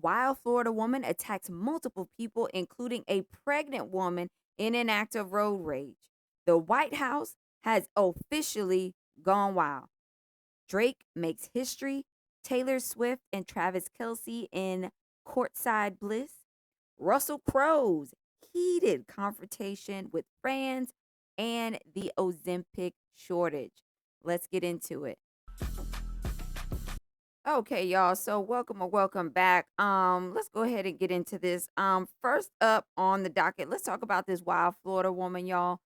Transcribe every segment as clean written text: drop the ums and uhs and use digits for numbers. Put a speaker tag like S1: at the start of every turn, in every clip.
S1: wild Florida woman attacks multiple people, including a pregnant woman, in an act of road rage. The White House has officially gone wild. Drake makes history. Taylor Swift and Travis Kelce in courtside bliss. Russell Crowe's heated confrontation with fans and the Ozempic shortage. Let's get into it. Okay, y'all. So welcome or welcome back. Let's go ahead and get into this. First up on the docket, let's talk about this wild Florida woman, y'all.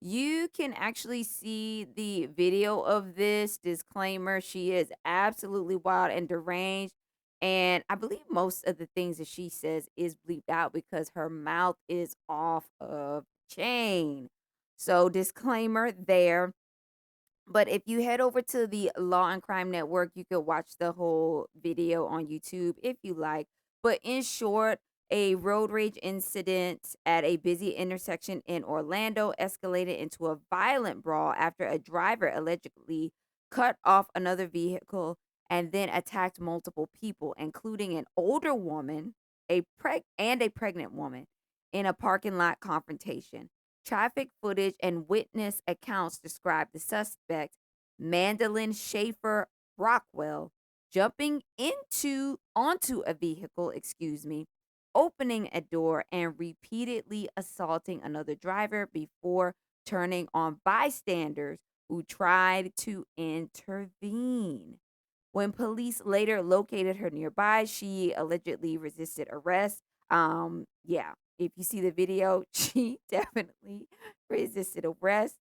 S1: You can actually see the video of this disclaimer. She is absolutely wild and deranged. And I believe most of the things that she says is bleeped out because her mouth is off of chain. So, disclaimer there. But if you head over to the Law and Crime Network, you could watch the whole video on YouTube if you like. But in short, a road rage incident at a busy intersection in Orlando escalated into a violent brawl after a driver allegedly cut off another vehicle and then attacked multiple people, including an older woman, and a pregnant woman, in a parking lot confrontation. Traffic footage and witness accounts describe the suspect, Mandolin Schaefer Rockwell, jumping into onto a vehicle, opening a door and repeatedly assaulting another driver before turning on bystanders who tried to intervene. When police later located her nearby, she allegedly resisted arrest. Yeah, if you see the video, she definitely resisted arrest,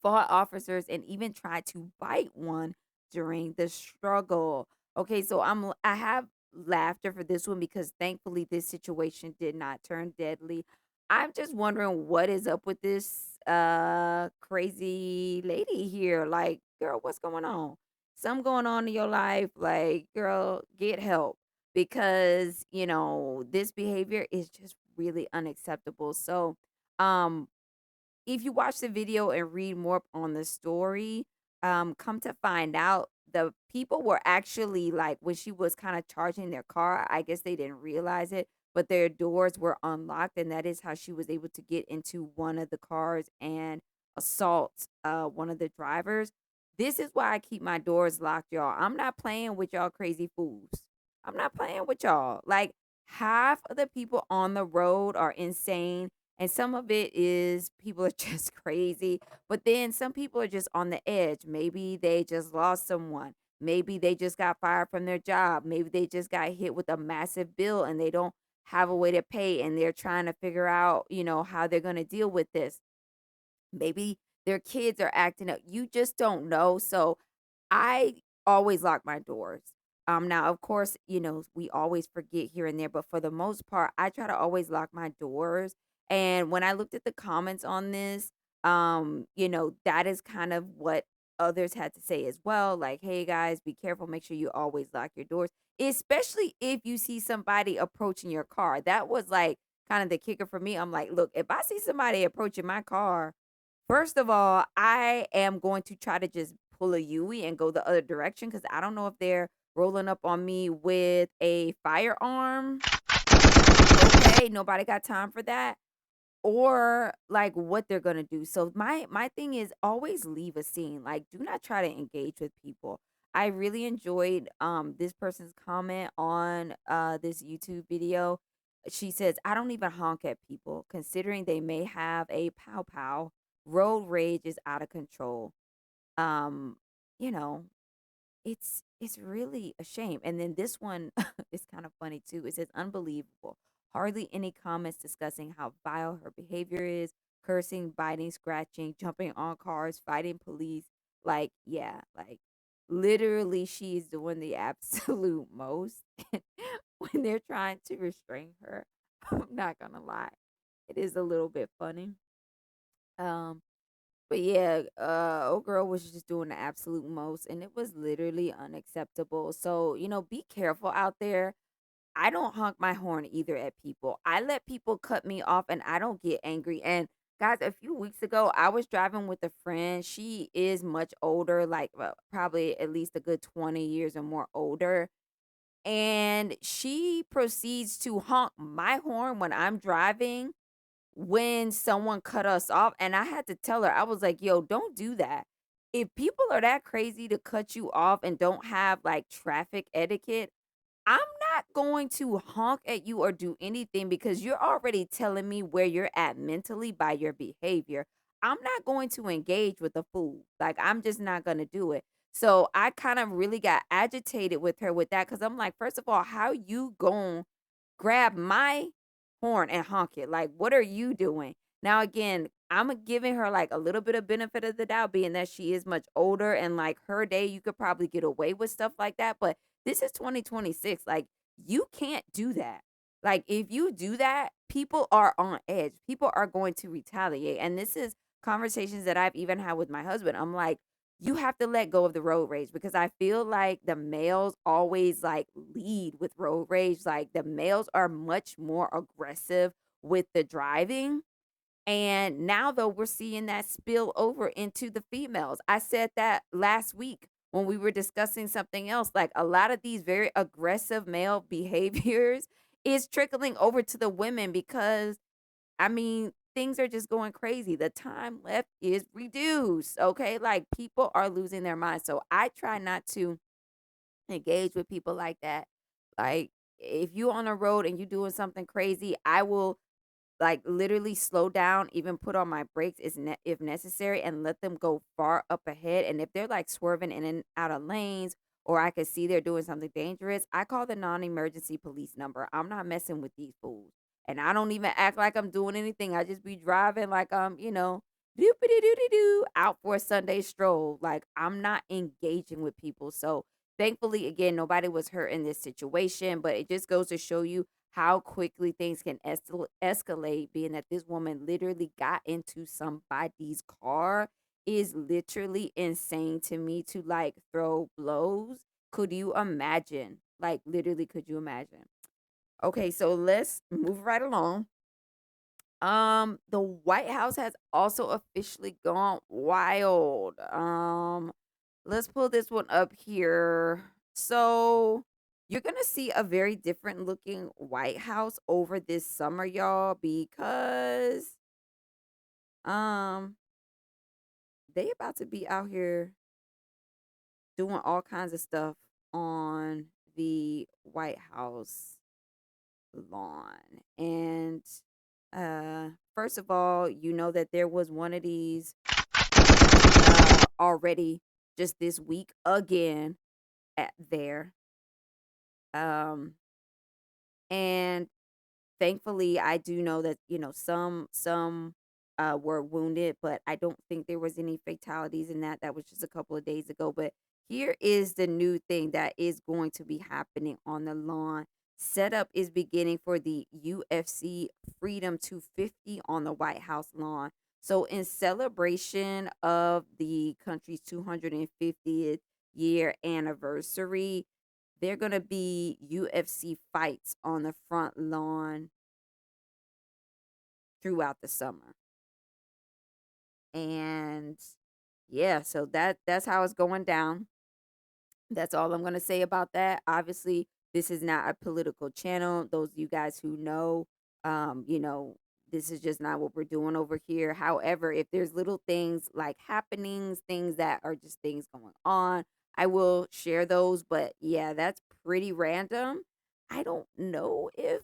S1: fought officers, and even tried to bite one during the struggle. Okay, so I have laughter for this one because thankfully this situation did not turn deadly. I'm just wondering what is up with this crazy lady here. Like, girl, what's going on? Something going on in your life, like, girl, get help because, this behavior is just really unacceptable. So, um if you watch the video and read more on the story, come to find out the people were actually like when she was kind of charging their car, I guess they didn't realize it, but their doors were unlocked, and that is how she was able to get into one of the cars and assault one of the drivers. This is why I keep my doors locked, y'all. I'm not playing with y'all crazy fools. I'm not playing with y'all. Like half of the people on the road are insane and some of it is people are just crazy, but then some people are just on the edge. Maybe they just lost someone. Maybe they just got fired from their job. Maybe they just got hit with a massive bill and they don't have a way to pay and they're trying to figure out, how they're going to deal with this. Maybe their kids are acting up. You just don't know. So I always lock my doors. Now, of course, we always forget here and there, but for the most part, I try to always lock my doors. And when I looked at the comments on this, that is kind of what others had to say as well. Like, hey guys, be careful, make sure you always lock your doors, especially if you see somebody approaching your car. That was like kind of the kicker for me. I'm like, look, if I see somebody approaching my car, first of all, I am going to try to just pull a Yui and go the other direction because I don't know if they're rolling up on me with a firearm. Okay, nobody got time for that. Or like what they're gonna do. So my thing is always leave a scene. Like do not try to engage with people. I really enjoyed this person's comment on this YouTube video. She says, I don't even honk at people, considering they may have a pow pow. Road rage is out of control. Um, you know, it's really a shame. And then this one is kind of funny too. It says unbelievable. Hardly any comments discussing how vile her behavior is, cursing, biting, scratching, jumping on cars, fighting police. Like, yeah, like literally she's doing the absolute most when they're trying to restrain her. I'm not gonna lie. It is a little bit funny. Um, but yeah, old girl was just doing the absolute most, and it was literally unacceptable. So, be careful out there. I don't honk my horn either at people. I let people cut me off and I don't get angry. And guys, a few weeks ago, I was driving with a friend. She is much older, like probably at least a good 20 years or more older. and she proceeds to honk my horn when I'm driving when someone cut us off, and I had to tell her, I was like, "Yo, don't do that. If people are that crazy to cut you off and don't have, like, traffic etiquette, I'm not going to honk at you or do anything because you're already telling me where you're at mentally by your behavior. I'm not going to engage with a fool. Like, I'm just not gonna do it." So, I kind of really got agitated with her with that because 'cause I'm like, "First of all, how you gon' grab my horn and honk it. Like, what are you doing?" Now, again, I'm giving her like a little bit of benefit of the doubt, being that she is much older and like her day, you could probably get away with stuff like that. But this is 2026. Like, you can't do that. Like, if you do that, people are on edge. People are going to retaliate. And this is conversations that I've even had with my husband. I'm like, you have to let go of the road rage because I feel like the males always like lead with road rage. Like the males are much more aggressive with the driving. And now though we're seeing that spill over into the females. I said that last week when we were discussing something else. Like a lot of these very aggressive male behaviors is trickling over to the women because I mean, things are just going crazy. The time left is reduced. Okay. Like people are losing their minds. So I try not to engage with people like that. Like if you on a road and you doing something crazy, I will like literally slow down, even put on my brakes if necessary, and let them go far up ahead. And if they're like swerving in and out of lanes, or I can see they're doing something dangerous, I call the non-emergency police number. I'm not messing with these fools, and I don't even act like I'm doing anything. I just be driving like doopity doody doo out for a Sunday stroll. Like I'm not engaging with people. So thankfully, again, nobody was hurt in this situation, but it just goes to show you how quickly things can escalate, being that this woman literally got into somebody's car is literally insane to me to like throw blows. Could you imagine? Like literally, could you imagine? Okay, so let's move right along. The White House has also officially gone wild. Let's pull this one up here. So, you're going to see a very different looking White House over this summer, y'all, because um they about to be out here doing all kinds of stuff on the White House lawn. And first of all, you know that there was one of these already just this week again at there. Um and thankfully I do know that some were wounded, but I don't think there was any fatalities in that. That was just a couple of days ago. But here is the new thing that is going to be happening on the lawn. Setup is beginning for the UFC Freedom 250 on the White House lawn. So in celebration of the country's 250th year anniversary, they're going to be UFC fights on the front lawn throughout the summer. And yeah, so that's how it's going down. That's all I'm going to say about that. Obviously, this is not a political channel. Those of you guys who know, this is just not what we're doing over here. However, if there's little things like happenings, things that are just things going on, I will share those. But yeah, that's pretty random. I don't know if,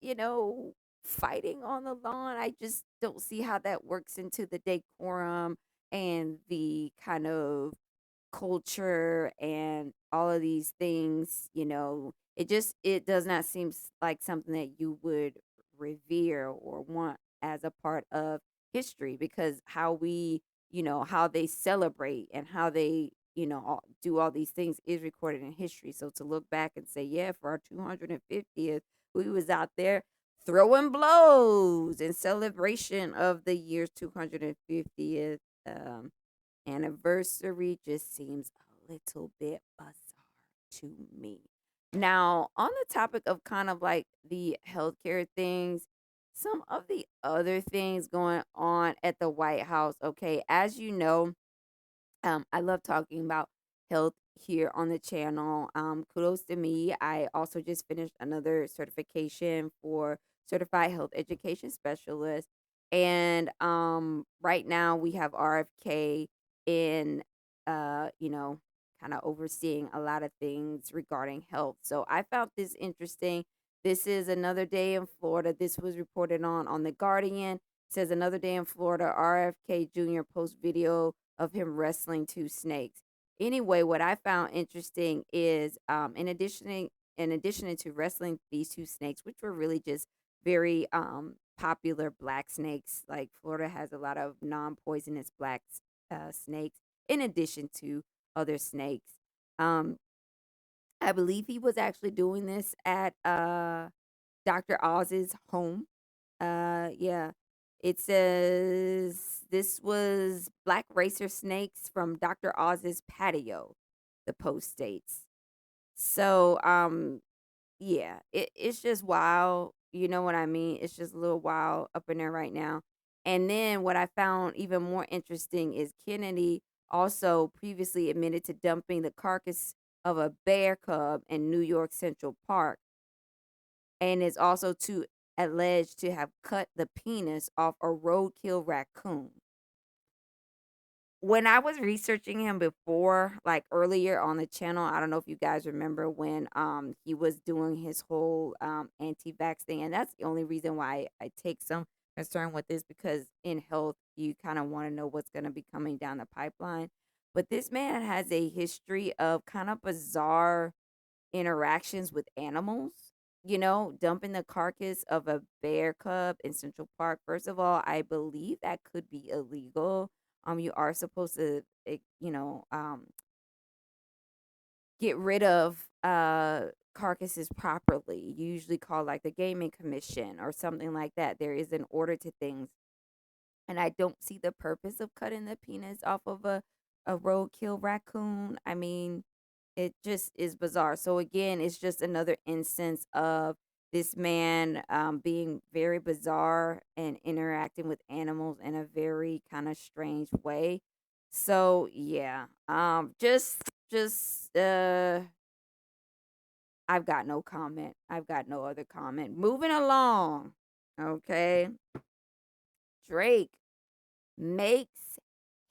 S1: you know, fighting on the lawn, I just don't see how that works into the decorum and the kind of culture and all of these things, it does not seem like something that you would revere or want as a part of history, because how we, how they celebrate and how they, do all these things is recorded in history. So to look back and say, yeah, for our 250th, we was out there throwing blows in celebration of the year's 250th anniversary just seems a little bit bizarre to me. Now, on the topic of kind of like the healthcare things, some of the other things going on at the White House, okay, as you know, I love talking about health here on the channel. Kudos to me. I also just finished another certification for certified health education specialist. And right now we have RFK in kind of overseeing a lot of things regarding health. So I found this interesting. This is another day in Florida. This was reported on The Guardian. It says another day in Florida, RFK Jr. posts video of him wrestling two snakes. Anyway, what I found interesting is in addition to wrestling these two snakes, which were really just very popular black snakes. Like Florida has a lot of non-poisonous black snakes in addition to other snakes. Um, I believe he was actually doing this at Dr. Oz's home. Yeah. It says this was black racer snakes from Dr. Oz's patio, the post states. So, yeah, it's just wild. You know what I mean? It's just a little wild up in there right now. And then what I found even more interesting is Kennedy also previously admitted to dumping the carcass of a bear cub in New York Central Park and is also alleged to have cut the penis off a roadkill raccoon. When I was researching him before, like earlier on the channel, I don't know if you guys remember when he was doing his whole anti-vax thing, and that's the only reason why I take some concern with this because in health you kind of want to know what's going to be coming down the pipeline. But this man has a history of kind of bizarre interactions with animals, dumping the carcass of a bear cub in Central Park. First of all, I believe that could be illegal. You are supposed to, get rid of carcasses properly. Usually called like the gaming commission or something like that. There is an order to things, and I don't see the purpose of cutting the penis off of a roadkill raccoon. I mean, it just is bizarre. So again, it's just another instance of this man being very bizarre and interacting with animals in a very kind of strange way. So yeah, just I've got no comment. I've got no other comment. Moving along. Okay. Drake makes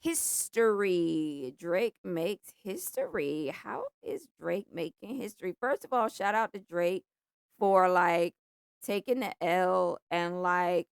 S1: history. Drake makes history. How is Drake making history? First of all, shout out to Drake for like taking the L and like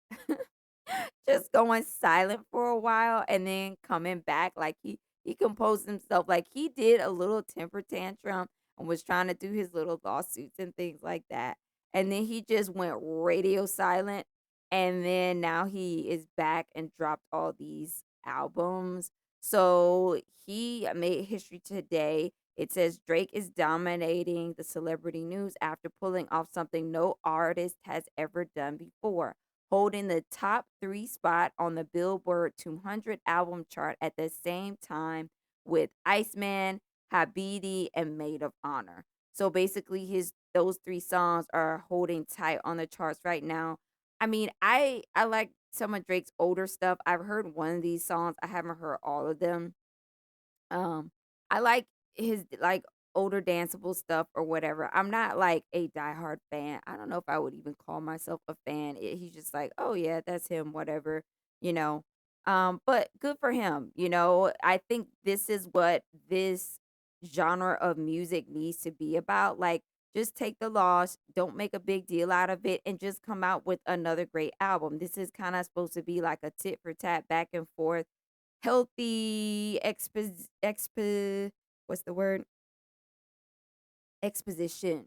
S1: just going silent for a while and then coming back. Like he composed himself. Like he did a little temper tantrum and was trying to do his little lawsuits and things like that. And then he just went radio silent. And then now he is back and dropped all these albums. So he made history today. It says Drake is dominating the celebrity news after pulling off something no artist has ever done before, holding the top 3 spot on the Billboard 200 album chart at the same time with Iceman, Habidi, and Maid of Honor. So basically his those 3 songs are holding tight on the charts right now. I mean, I like some of Drake's older stuff. I've heard one of these songs. I haven't heard all of them. I like his like older danceable stuff or whatever. I'm not like a diehard fan. I don't know if I would even call myself a fan. He's just like, oh yeah, that's him, whatever, you know. But good for him. I think this is what this genre of music needs to be about. Like, just take the loss, don't make a big deal out of it, and just come out with another great album. This is kind of supposed to be like a tit for tat, back and forth, healthy what's the word? Exposition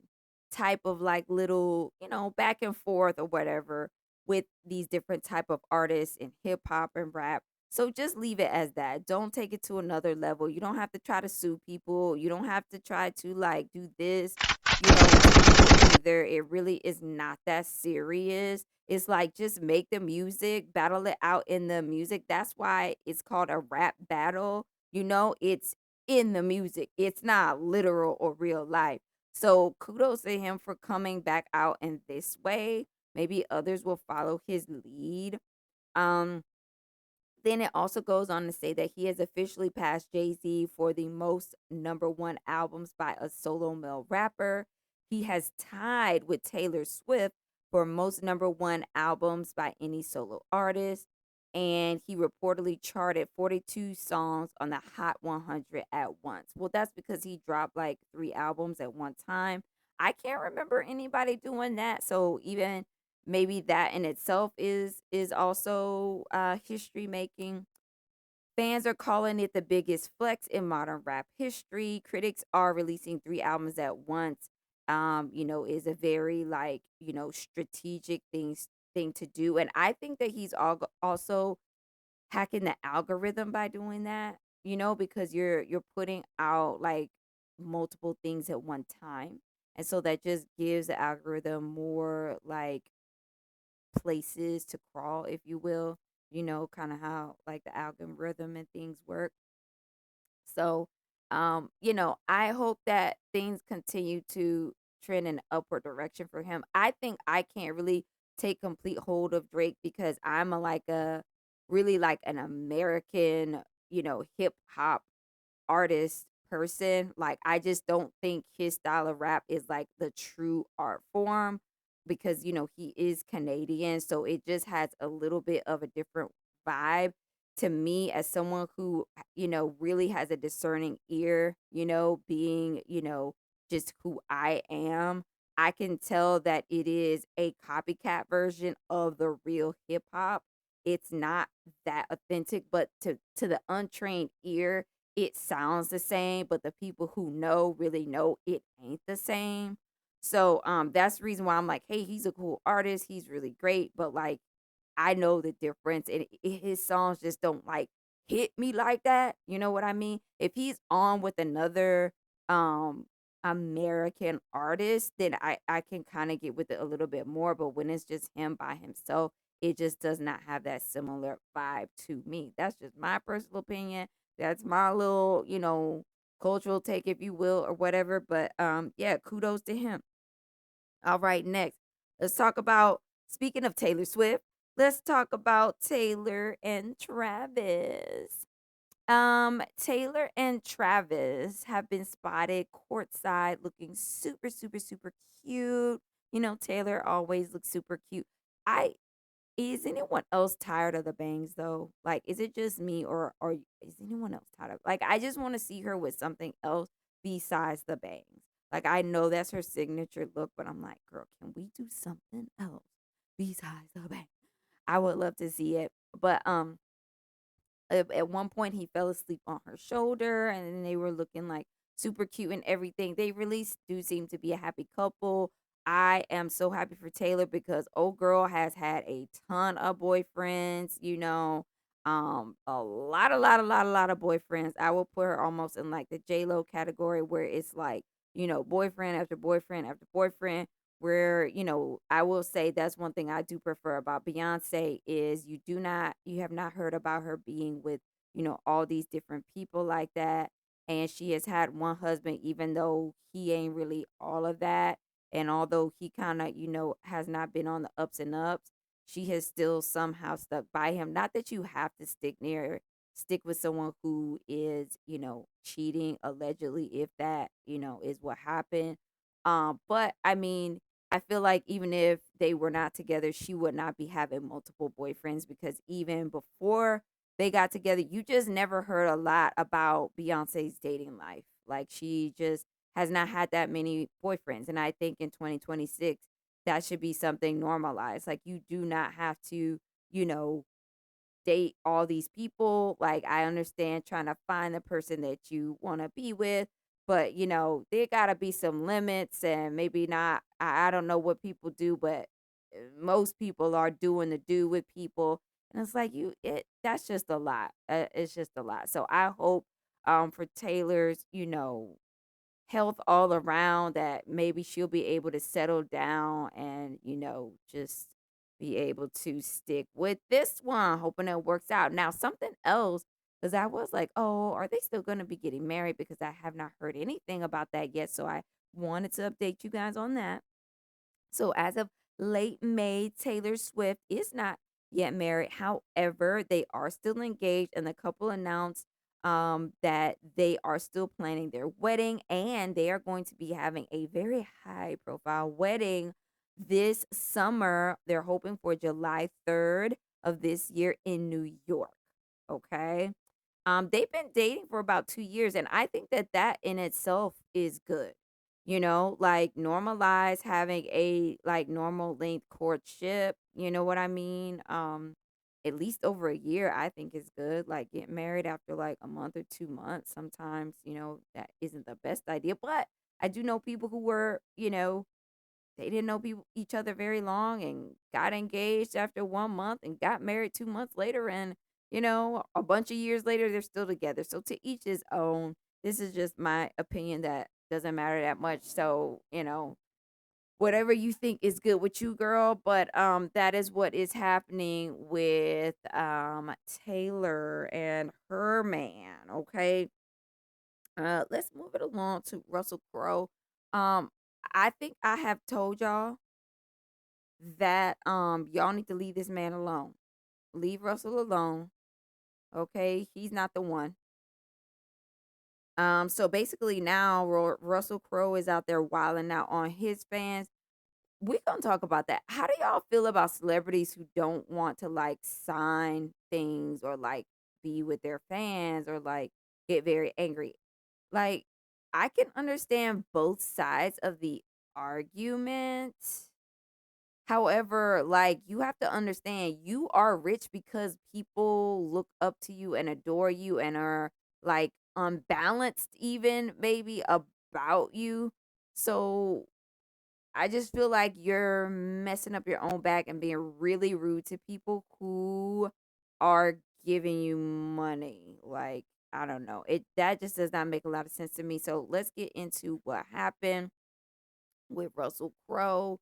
S1: type of like little, back and forth or whatever with these different type of artists in hip hop and rap. So just leave it as that. Don't take it to another level. You don't have to try to sue people. You don't have to try to like do this, to people either. It really is not that serious. It's like just make the music, battle it out in the music. That's why it's called a rap battle. It's in the music. It's not literal or real life. So kudos to him for coming back out in this way. Maybe others will follow his lead. Um, Then it also goes on to say that he has officially passed Jay-Z for the most number one albums by a solo male rapper. He has tied with Taylor Swift for most number one albums by any solo artist. And he reportedly charted 42 songs on the Hot 100 at once. Well, that's because he dropped like three albums at one time. I can't remember anybody doing that. So even maybe that in itself is also history making. Fans are calling it the biggest flex in modern rap history. Critics are releasing three albums at once. Is a very like strategic thing to do, and I think that he's also hacking the algorithm by doing that. Because you're putting out like multiple things at one time, and so that just gives the algorithm more like places to crawl, if you will, kind of how like the algorithm and things work. So, I hope that things continue to trend in upward direction for him. I think I can't really take complete hold of Drake because I'm a really like an American, hip hop artist person. Like I just don't think his style of rap is like the true art form because he is Canadian, so it just has a little bit of a different vibe to me as someone who really has a discerning ear, being, just who I am. I can tell that it is a copycat version of the real hip hop. It's not that authentic, but to the untrained ear, it sounds the same, but the people who know really know it ain't the same. So that's the reason why I'm like, hey, he's a cool artist. He's really great, but like I know the difference, and his songs just don't like hit me like that. You know what I mean? If he's on with another um American artist, then I can kind of get with it a little bit more. But when it's just him by himself, it just does not have that similar vibe to me. That's just my personal opinion. That's my little, cultural take, if you will, or whatever. But yeah, kudos to him. All right, next, let's talk about, speaking of Taylor Swift, let's talk about Taylor and Travis. Taylor and Travis have been spotted courtside looking super, super, super cute. Taylor always looks super cute. I Is anyone else tired of the bangs though? Like, is it just me, or is anyone else tired of, like, I just want to see her with something else besides the bangs. Like, I know that's her signature look, but I'm like, girl, can we do something else besides the bangs? I would love to see it. But at one point he fell asleep on her shoulder, and then they were looking like super cute and everything. They really do seem to be a happy couple. I am so happy for Taylor because old girl has had a ton of boyfriends, a lot of boyfriends. I will put her almost in like the J-Lo category where it's like, boyfriend after boyfriend after boyfriend. Where, I will say that's one thing I do prefer about Beyonce is you have not heard about her being with, all these different people like that. And she has had one husband, even though he ain't really all of that. And although he kind of, has not been on the ups and ups, she has still somehow stuck by him. Not that you have to stick with someone who is, cheating allegedly, if that, is what happened. But I mean, I feel like even if they were not together, she would not be having multiple boyfriends because even before they got together, you just never heard a lot about Beyonce's dating life. Like she just has not had that many boyfriends. And I think in 2026, that should be something normalized. Like you do not have to, you know, date all these people. Like I understand trying to find the person that you want to be with, but there gotta be some limits and maybe not. I don't know what people do, but most people are doing the do with people, and it's like that's just a lot. It's just a lot. So I hope for Taylor's health all around that maybe she'll be able to settle down and just be able to stick with this one, hoping it works out. Now something else, because I was like, oh, are they still going to be getting married, because I have not heard anything about that yet, so I wanted to update you guys on that. So as of late May, Taylor Swift is not yet married. However, they are still engaged, and the couple announced that they are still planning their wedding, and they are going to be having a very high profile wedding this summer. They're hoping for July 3rd of this year in New York. Okay. They've been dating for about 2 years, and I think that that in itself is good. Like normalize having a like normal length courtship. You know what I mean? At least over a year, I think is good. Like get married after like a month or 2 months. Sometimes, that isn't the best idea, but I do know people who were, they didn't know each other very long and got engaged after 1 month and got married 2 months later. And, a bunch of years later, they're still together. So to each his own. This is just my opinion that doesn't matter that much. So, whatever you think is good with you, girl. But that is what is happening with Taylor and her man. Okay. Let's move it along to Russell Crowe. Um, I think I have told y'all that y'all need to leave this man alone. Leave Russell alone. Okay, he's not the one. So basically now Russell Crowe is out there wilding out on his fans. We're gonna talk about that. How do y'all feel about celebrities who don't want to like sign things or like be with their fans or like get very angry? Like, I can understand both sides of the argument. However, like you have to understand you are rich because people look up to you and adore you and are like unbalanced even maybe about you. So I just feel like you're messing up your own back and being really rude to people who are giving you money. Like, I don't know. It that just does not make a lot of sense to me. So let's get into what happened with Russell Crowe.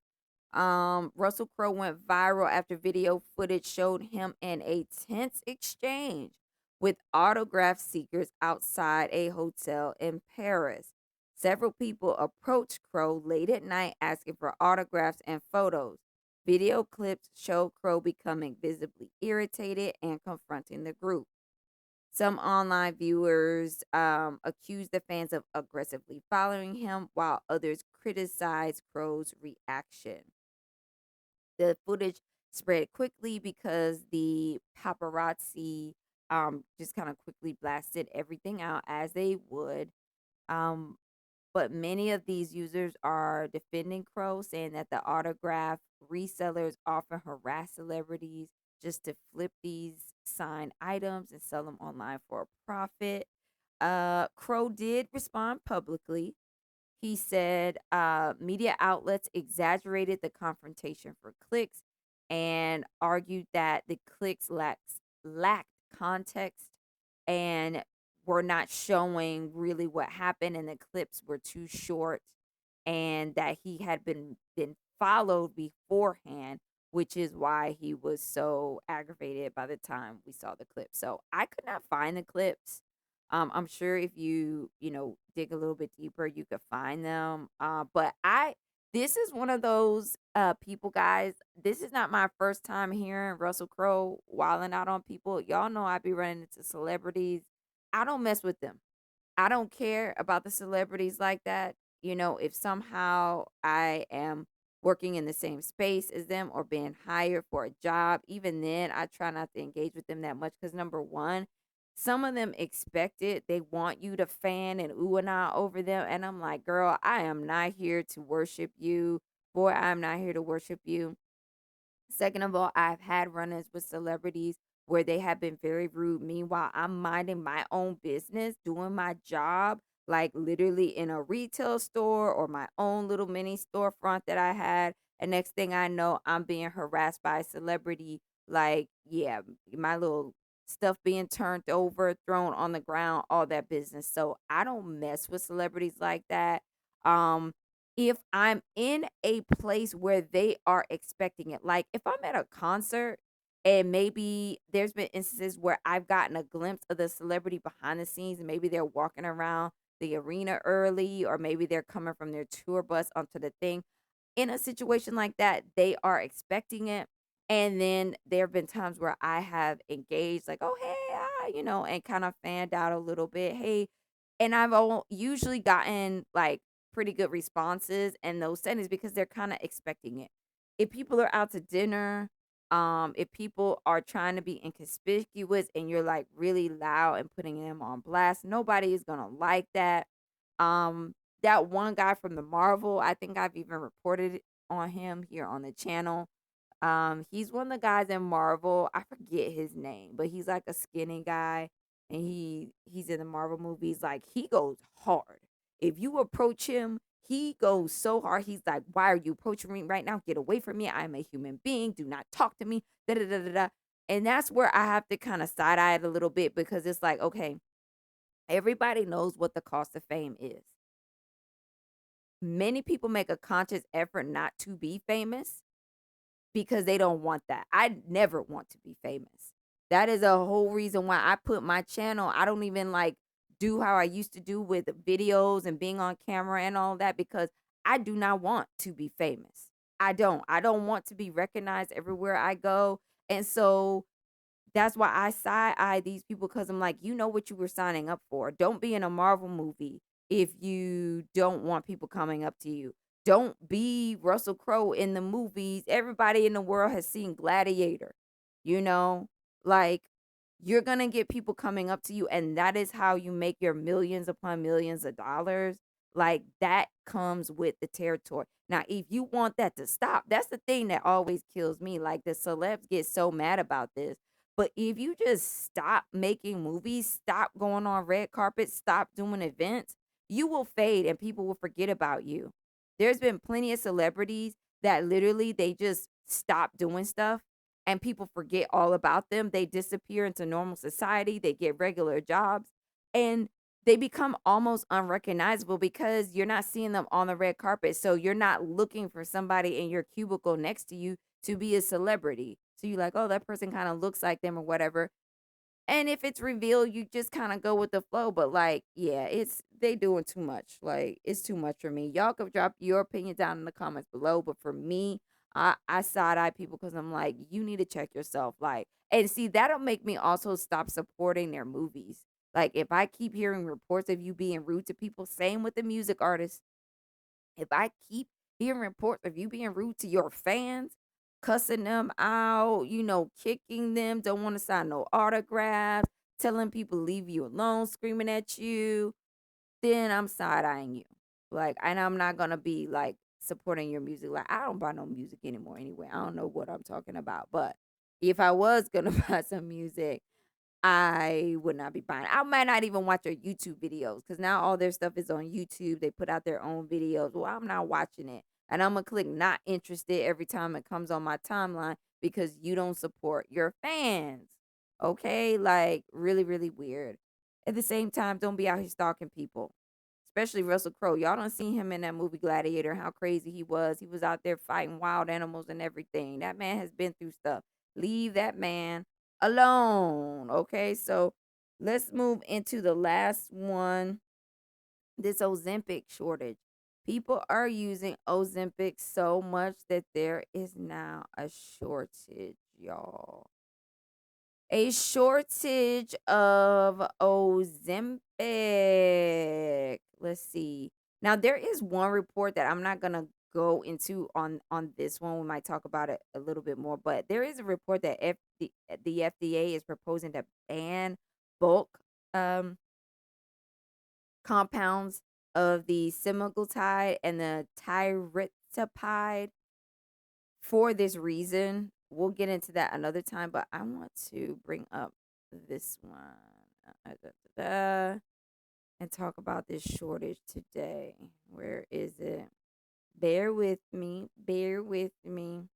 S1: Russell Crowe went viral after video footage showed him in a tense exchange with autograph seekers outside a hotel in Paris. Several people approached Crowe late at night asking for autographs and photos. Video clips show Crowe becoming visibly irritated and confronting the group. Some online viewers accused the fans of aggressively following him, while others criticized Crowe's reaction. The footage spread quickly because the paparazzi just kind of quickly blasted everything out as they would. Um, but many of these users are defending Crow, saying that the autograph resellers often harass celebrities just to flip these signed items and sell them online for a profit. Crow did respond publicly. He said media outlets exaggerated the confrontation for clicks and argued that the clicks lacked context and were not showing really what happened, and the clips were too short, and that he had been followed beforehand, which is why he was so aggravated by the time we saw the clip. So I could not find the clips. I'm sure if you dig a little bit deeper, you could find them. But this is one of those people, guys. This is not my first time hearing Russell Crowe wilding out on people. Y'all know I be running into celebrities. I don't mess with them. I don't care about the celebrities like that. If somehow I am working in the same space as them or being hired for a job, even then I try not to engage with them that much because number one, some of them expect it. They want you to fan and ooh and ah over them. And I'm like, girl, I am not here to worship you. Boy, I'm not here to worship you. Second of all, I've had run-ins with celebrities where they have been very rude. Meanwhile, I'm minding my own business, doing my job, like literally in a retail store or my own little mini storefront that I had. And next thing I know, I'm being harassed by a celebrity. Like, yeah, my little stuff being turned over, thrown on the ground, all that business. So I don't mess with celebrities like that. Um, if I'm in a place where they are expecting it. Like if I'm at a concert and maybe there's been instances where I've gotten a glimpse of the celebrity behind the scenes and maybe they're walking around the arena early or maybe they're coming from their tour bus onto the thing. In a situation like that, they are expecting it. And then there have been times where I have engaged, like, "Oh, hey, and kind of fanned out a little bit. Hey," and usually gotten like pretty good responses in those settings because they're kind of expecting it. If people are out to dinner, if people are trying to be inconspicuous and you're like really loud and putting them on blast, nobody is gonna like that. That one guy from the Marvel, I think I've even reported on him here on the channel. He's one of the guys in Marvel. I forget his name, but he's like a skinny guy, and he's in the Marvel movies. Like he goes hard. If you approach him, he goes so hard. He's like, "Why are you approaching me right now? Get away from me! I'm a human being. Do not talk to me." Da da da da da. And that's where I have to kind of side eye it a little bit because it's like, okay, everybody knows what the cost of fame is. Many people make a conscious effort not to be famous because they don't want that. I never want to be famous. That is a whole reason why I put my channel. I don't even like do how I used to do with videos and being on camera and all that because I do not want to be famous. I don't. I don't want to be recognized everywhere I go. And so that's why I side eye these people because I'm like, you know what you were signing up for. Don't be in a Marvel movie if you don't want people coming up to you. Don't be Russell Crowe in the movies. Everybody in the world has seen Gladiator. You know, like you're going to get people coming up to you, and that is how you make your millions upon millions of dollars. Like that comes with the territory. Now, if you want that to stop, that's the thing that always kills me. Like the celebs get so mad about this, but if you just stop making movies, stop going on red carpets, stop doing events, you will fade and people will forget about you. There's been plenty of celebrities that literally they just stop doing stuff and people forget all about them. They disappear into normal society, they get regular jobs, and they become almost unrecognizable because you're not seeing them on the red carpet. So you're not looking for somebody in your cubicle next to you to be a celebrity. So you're like, oh, that person kind of looks like them or whatever. And if it's revealed, you just kind of go with the flow. But like, yeah, it's they doing too much. Like, it's too much for me. Y'all could drop your opinion down in the comments below. But for me, I side eye people because I'm like, you need to check yourself. Like, and see, that'll make me also stop supporting their movies. Like, if I keep hearing reports of you being rude to people, same with the music artists. If I keep hearing reports of you being rude to your fans, cussing them out, kicking them, don't want to sign no autographs, telling people leave you alone, screaming at you, then I'm side eyeing you. Like, and I'm not gonna be like supporting your music. Like, I don't buy no music anymore anyway. I don't know what I'm talking about. But if I was gonna buy some music, I would not be buying. I might not even watch their YouTube videos because now all their stuff is on YouTube. They put out their own videos. Well, I'm not watching it. And I'm going to click not interested every time it comes on my timeline because you don't support your fans. Okay? Like, really, really weird. At the same time, don't be out here stalking people, especially Russell Crowe. Y'all don't see him in that movie Gladiator, how crazy he was. He was out there fighting wild animals and everything. That man has been through stuff. Leave that man alone. Okay, so let's move into the last one. This Ozempic shortage. People are using Ozempic so much that there is now a shortage, y'all. A shortage of Ozempic. Let's see. Now there is one report that I'm not gonna go into on this one. We might talk about it a little bit more, but there is a report that the FDA is proposing to ban bulk um compounds of the semaglutide and the tirzepatide for this reason. We'll get into that another time, but I want to bring up this one and talk about this shortage today. Where is it? Bear with me. Bear with me.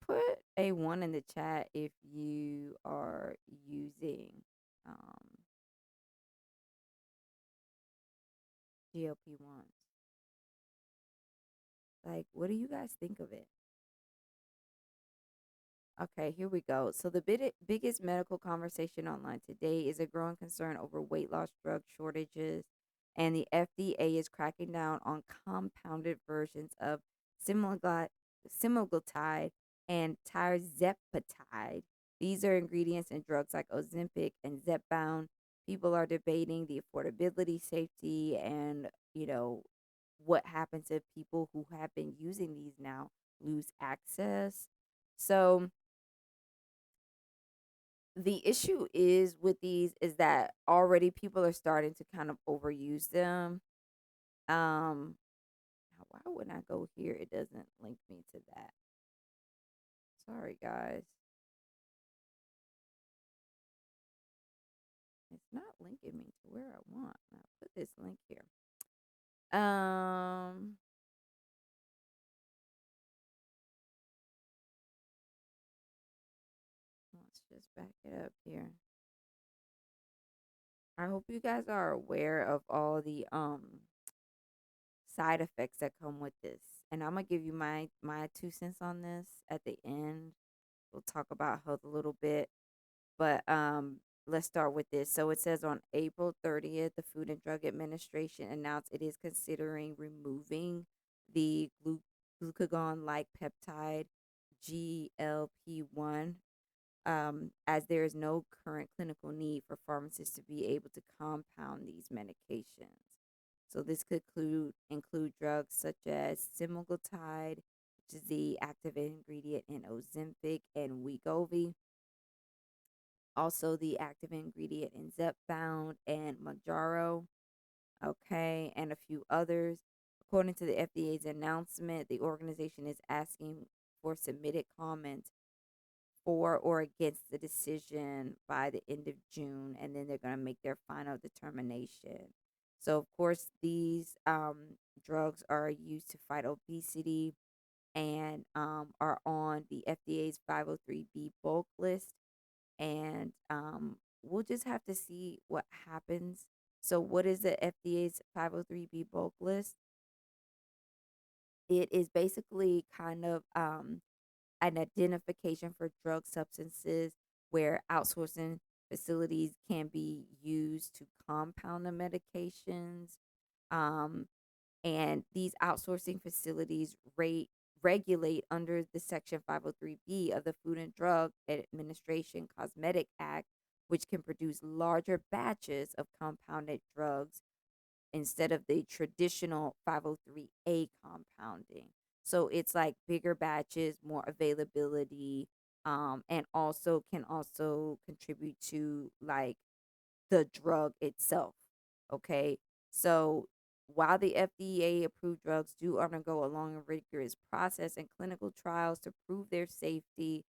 S1: Put a one in the chat if you are using GLP-1s. Like, what do you guys think of it? Okay, here we go. So the biggest medical conversation online today is a growing concern over weight loss drug shortages, and the FDA is cracking down on compounded versions of semaglutide and tirzepatide. These are ingredients in drugs like Ozempic and Zepbound. People are debating the affordability, safety, and what happens if people who have been using these now lose access. So the issue is with these is that already people are starting to kind of overuse them. Um, why would I go here? It doesn't link me to that. Sorry, guys. It's not linking me to where I want. I'll put this link here. Um, let's just back it up here. I hope you guys are aware of all the side effects that come with this. And I'm gonna give you my 2 cents on this at the end. We'll talk about health a little bit, but let's start with this. So it says on April 30th, the Food and Drug Administration announced it is considering removing the glucagon-like peptide GLP-1, as there is no current clinical need for pharmacists to be able to compound these medications. So this could include drugs such as semaglutide, which is the active ingredient in Ozempic and Wegovy, also the active ingredient in Zepbound and Mounjaro, okay, and a few others. According to the FDA's announcement, the organization is asking for submitted comments for or against the decision by the end of June, and then they're going to make their final determination. So, of course, these drugs are used to fight obesity and are on the FDA's 503B bulk list. And we'll just have to see what happens. So, what is the FDA's 503B bulk list? It is basically kind of an identification for drug substances where outsourcing facilities can be used to compound the medications. Um, and these outsourcing facilities regulate under the Section 503B of the Food and Drug Administration Cosmetic Act, which can produce larger batches of compounded drugs instead of the traditional 503A compounding. So it's like bigger batches, more availability, and also can also contribute to like the drug itself. Okay. So while the FDA approved drugs do undergo a long and rigorous process and clinical trials to prove their safety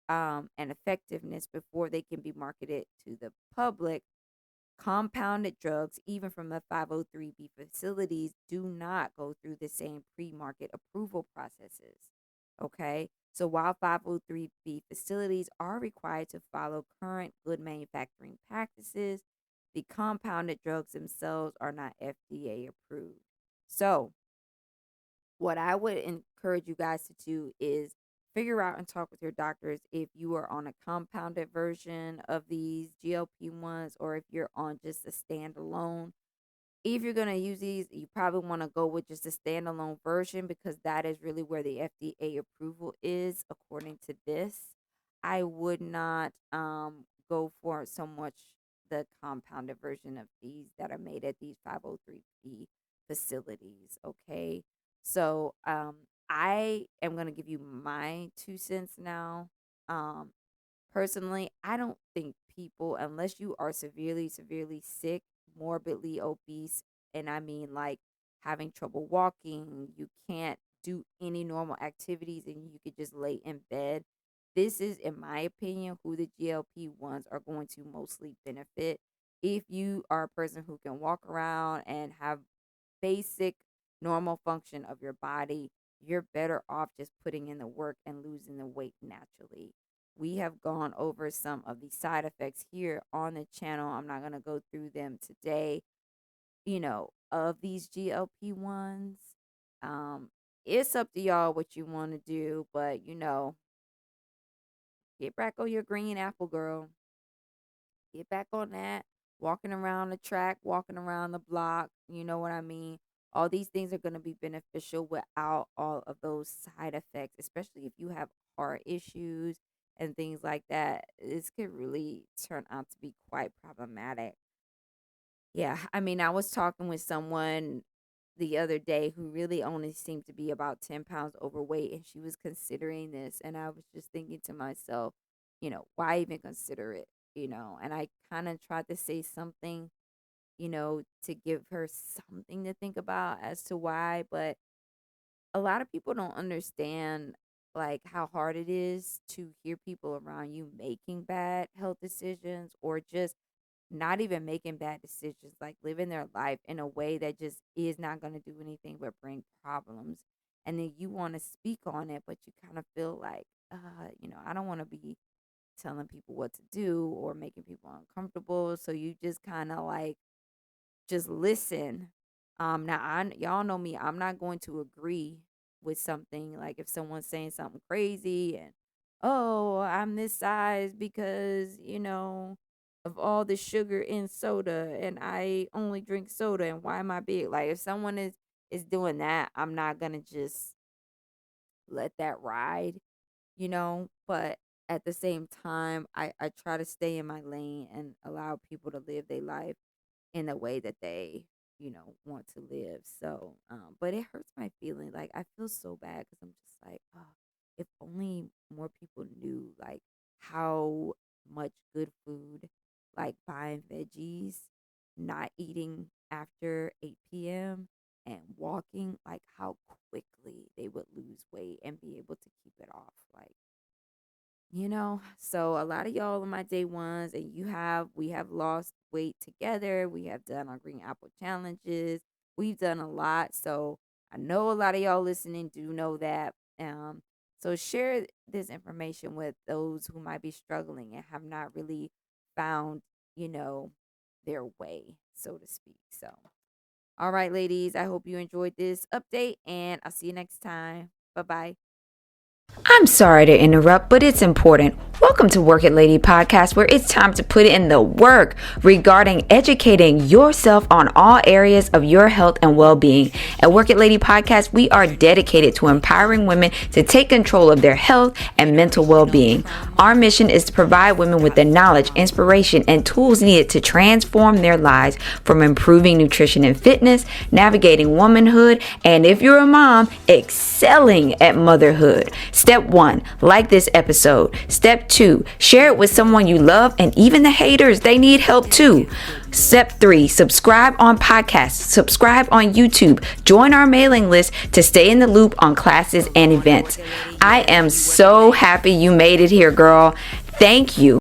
S1: and effectiveness before they can be marketed to the public, compounded drugs, even from the 503B facilities, do not go through the same pre market approval processes. Okay. So while 503B facilities are required to follow current good manufacturing practices, the compounded drugs themselves are not FDA approved. So, what I would encourage you guys to do is figure out and talk with your doctors if you are on a compounded version of these GLP-1s or if you're on just a standalone. If you're going to use these, you probably want to go with just a standalone version because that is really where the FDA approval is, according to this. I would not go for so much the compounded version of these that are made at these 503B facilities. Okay. So I am going to give you my 2 cents now. Um, Personally, I don't think people, unless you are severely, severely sick, morbidly obese, and I mean like having trouble walking, you can't do any normal activities, and you could just lay in bed. This is, in my opinion, who the GLP-1s are going to mostly benefit. If you are a person who can walk around and have basic normal function of your body, you're better off just putting in the work and losing the weight naturally. We have gone over some of the side effects here on the channel. I'm not going to go through them today, of these GLP-1s. Um, it's up to y'all what you want to do, but get back on your green apple, girl. Get back on that. Walking around the track, walking around the block, you know what I mean? All these things are going to be beneficial without all of those side effects, especially if you have heart issues and things like that. This could really turn out to be quite problematic. Yeah, I mean, I was talking with someone the other day who really only seemed to be about 10 pounds overweight, and she was considering this. And I was just thinking to myself, why even consider it? And I kind of tried to say something, to give her something to think about as to why. But a lot of people don't understand like how hard it is to hear people around you making bad health decisions, or just not even making bad decisions, like living their life in a way that just is not going to do anything but bring problems. And then you want to speak on it, but you kind of feel like, I don't want to be telling people what to do or making people uncomfortable. So you just kind of like just listen. Now y'all know me. I'm not going to agree with something. Like if someone's saying something crazy and, oh, I'm this size because of all the sugar in soda, and I only drink soda, and why am I big? Like if someone is doing that, I'm not gonna just let that ride, But at the same time, I try to stay in my lane and allow people to live their life in the way that they, want to live. So, but it hurts my feeling. Like I feel so bad because I'm just like, oh, if only more people knew like how much good food, like buying veggies, not eating after 8 p.m. and walking, like how quickly they would lose weight and be able to keep it off. Like, so a lot of y'all are my day ones, and we have lost weight together. We have done our green apple challenges. We've done a lot. So I know a lot of y'all listening do know that. So share this information with those who might be struggling and have not really found, you know, their way, so to speak. So, all right, ladies, I hope you enjoyed this update, and I'll see you next time. Bye bye.
S2: I'm sorry to interrupt, but it's important. Welcome to Work It Lady podcast, where it's time to put in the work regarding educating yourself on all areas of your health and well-being. At Work It Lady podcast, we are dedicated to empowering women to take control of their health and mental well-being. Our mission is to provide women with the knowledge, inspiration, and tools needed to transform their lives, from improving nutrition and fitness, navigating womanhood, and if you're a mom, excelling at motherhood. Step 1, like this episode. Step 2, share it with someone you love, and even the haters, they need help too. Step 3, subscribe on podcasts, subscribe on YouTube, join our mailing list to stay in the loop on classes and events. I am so happy you made it here, girl. Thank you.